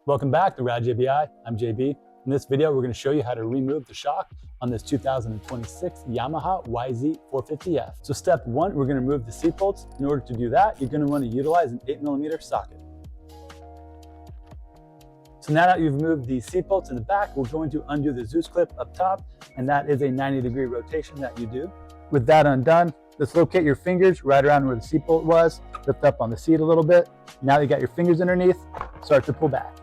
Welcome back to Rad JBI. I'm JB. In this video, we're going to show you how to remove the shock on this 2026 Yamaha YZ450F. So step one, we're going to remove the seat bolts. In order to do that, you're going to want to utilize an 8mm socket. So now that you've moved the seat bolts in the back, we're going to undo the Zeus clip up top, and that is a 90-degree rotation that you do. With that undone, let's locate your fingers right around where the seat bolt was, lift up on the seat a little bit. Now you got your fingers underneath, start to pull back.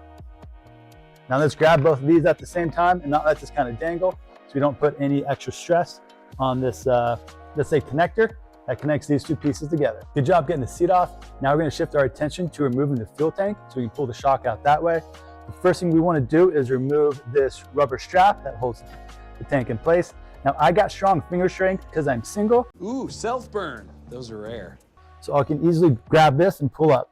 Now let's grab both of these at the same time and not let this kind of dangle so we don't put any extra stress on this, let's say, connector that connects these two pieces together. Good job getting the seat off. Now we're going to shift our attention to removing the fuel tank so we can pull the shock out that way. The first thing we want to do is remove this rubber strap that holds the tank in place. Now I got strong finger strength because I'm single. Ooh, self-burn. Those are rare. So I can easily grab this and pull up.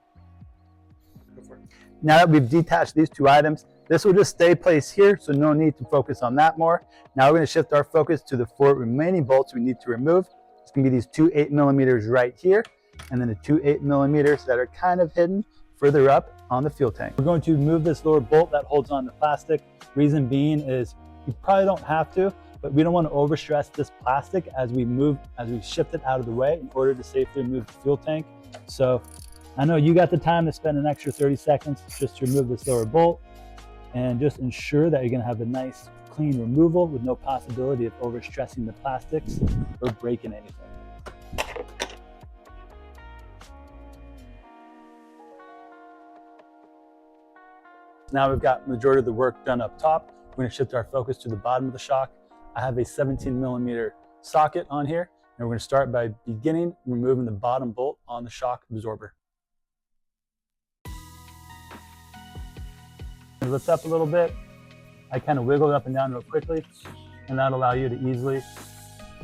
Now that we've detached these two items, this will just stay placed here, so no need to focus on that more. Now we're going to shift our focus to the 4 remaining bolts we need to remove. It's going to be these 2 8mm right here, and then the 2 8mm that are kind of hidden further up on the fuel tank. We're going to remove this lower bolt that holds on the plastic. Reason being is you probably don't have to, but we don't want to overstress this plastic as we shift it out of the way in order to safely remove the fuel tank. So I know you got the time to spend an extra 30 seconds just to remove this lower bolt, and just ensure that you're going to have a nice clean removal with no possibility of overstressing the plastics or breaking anything. Now we've got the majority of the work done up top. We're going to shift our focus to the bottom of the shock. I have a 17mm socket on here, and we're going to start by removing the bottom bolt on the shock absorber. Lift up a little bit. I kind of wiggle it up and down real quickly, and that'll allow you to easily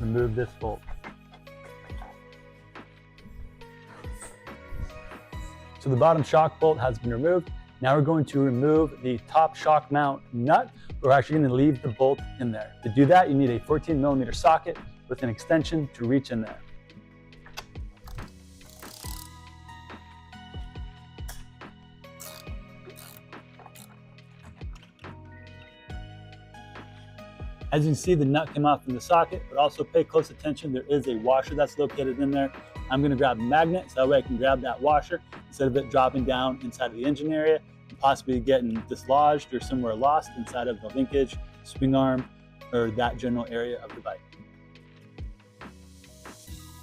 remove this bolt. So the bottom shock bolt has been removed. Now we're going to remove the top shock mount nut. We're actually going to leave the bolt in there. To do that, you need a 14mm socket with an extension to reach in there. As you can see, the nut came off from the socket, but also pay close attention. There is a washer that's located in there. I'm going to grab a magnet so that way I can grab that washer instead of it dropping down inside of the engine area and possibly getting dislodged or somewhere lost inside of the linkage, swing arm, or that general area of the bike.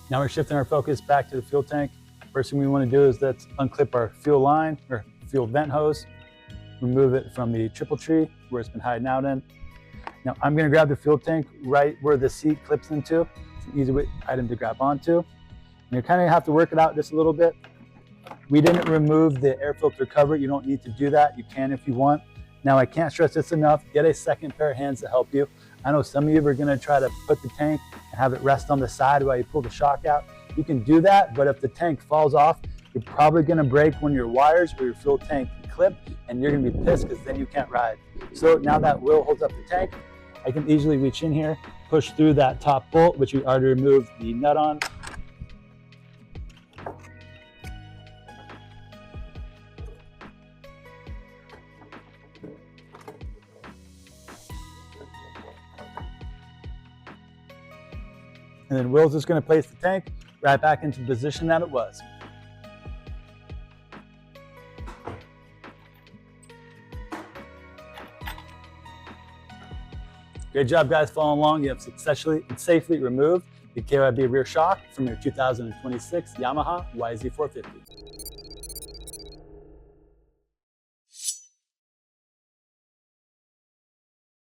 Now we're shifting our focus back to the fuel tank. First thing we want to do is let's unclip our fuel line or fuel vent hose, remove it from the triple tree where it's been hiding out in. Now I'm going to grab the fuel tank right where the seat clips into. It's an easy item to grab onto. And you're kind of have to work it out just a little bit. We didn't remove the air filter cover. You don't need to do that. You can if you want. Now I can't stress this enough. Get a second pair of hands to help you. I know some of you are going to try to put the tank and have it rest on the side while you pull the shock out. You can do that, but if the tank falls off, you're probably going to break one of your wires where your fuel tank can clip, and you're going to be pissed because then you can't ride. So now that wheel holds up the tank, I can easily reach in here, push through that top bolt, which we already removed the nut on. And then Will's just going to place the tank right back into the position that it was. Great job, guys, following along. You have successfully and safely removed the KYB rear shock from your 2026 Yamaha YZ450.